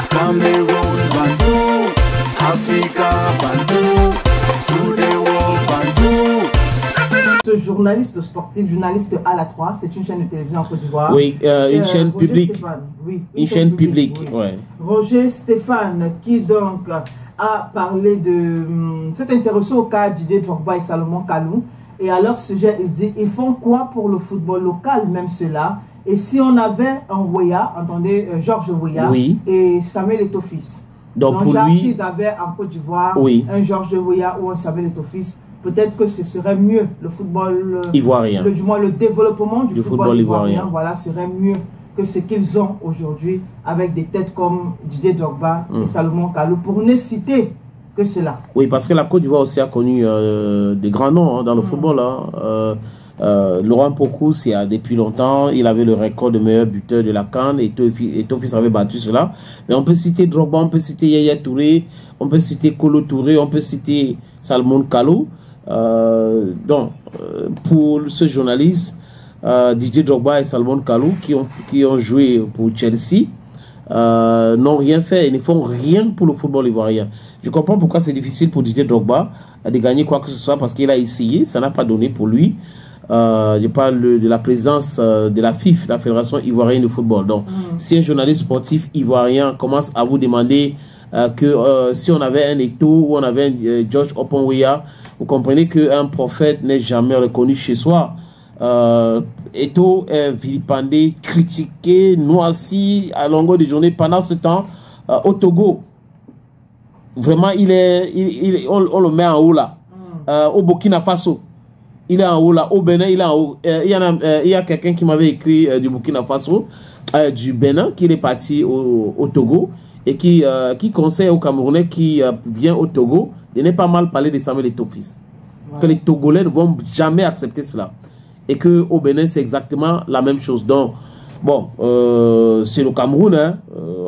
Cameroun, Bandou, Africa, Bandou, through the world, Bandou. Ce journaliste sportif, journaliste à la 3, c'est une chaîne de télévision en Côte d'Ivoire. Oui, une chaîne publique. Oui, une chaîne publique, oui. ouais. Roger Stéphane, qui donc a parlé de cette interrogation au cas Didier Drogba et Salomon Kalou. Et à leur sujet, il dit, ils font quoi pour le football local, même cela? Et si on avait un Weah, entendez, Georges Weah, oui, et Samuel Eto'o-Fils. Donc pour genre, lui, s'ils avaient en Côte d'Ivoire oui, un Georges Weah ou un Samuel Eto'o-Fils, peut-être que ce serait mieux, le football ivoirien. Du moins le développement du football ivoirien, voilà, serait mieux que ce qu'ils ont aujourd'hui avec des têtes comme Didier Drogba et Salomon Kalou, pour ne citer que cela. Oui, parce que la Côte d'Ivoire aussi a connu des grands noms dans le football. Hein. Laurent Pokou, c'est depuis longtemps, il avait le record de meilleur buteur de la CAN et Eto'o-Fils avait battu cela. Mais on peut citer Drogba, on peut citer Yaya Touré, on peut citer Kolo Touré, on peut citer Salomon Kalou. Donc, pour ce journaliste, Didier Drogba et Salomon Kalou, qui ont joué pour Chelsea, n'ont rien fait et ne font rien pour le football ivoirien. Je comprends pourquoi c'est difficile pour Didier Drogba de gagner quoi que ce soit, parce qu'il a essayé, ça n'a pas donné pour lui. Je parle de la présidence de la FIF, la Fédération Ivoirienne de Football. Donc, si un journaliste sportif ivoirien commence à vous demander que si on avait un Eto'o ou on avait un George Oponweah, vous comprenez qu'un prophète n'est jamais reconnu chez soi. Eto'o est vilipendé, critiqué, noirci à longueur de journée pendant ce temps au Togo. Vraiment, on le met en haut là. Au Burkina Faso, il est en haut là. Au Bénin, il est en haut. Il y a quelqu'un qui m'avait écrit du Burkina Faso, du Bénin, qui est parti au Togo et qui conseille aux Camerounais qui vient au Togo de ne pas mal parler de Samuel Eto'o-Fils. Ouais. Que les Togolais ne vont jamais accepter cela. Et qu'au Bénin, c'est exactement la même chose. Donc, bon, c'est le Cameroun. Hein.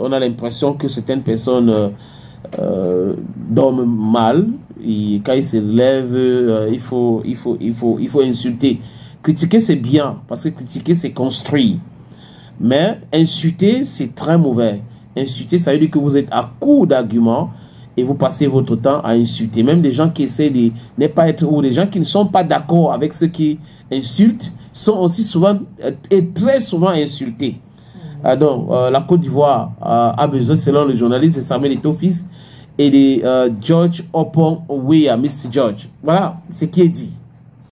On a l'impression que certaines personnes dorment mal. Et quand ils se lèvent, il faut insulter. Critiquer, c'est bien. Parce que critiquer, c'est construire. Mais insulter, c'est très mauvais. Insulter, ça veut dire que vous êtes à court d'arguments et vous passez votre temps à insulter. Même des gens qui essaient de ne pas être, ou des gens qui ne sont pas d'accord avec ceux qui insultent, sont aussi souvent et très souvent insultés. Donc, la Côte d'Ivoire a besoin, selon le journaliste Samuel Eto'o-Fils, et de George Oponweah, Mr. George. Voilà ce qui est dit.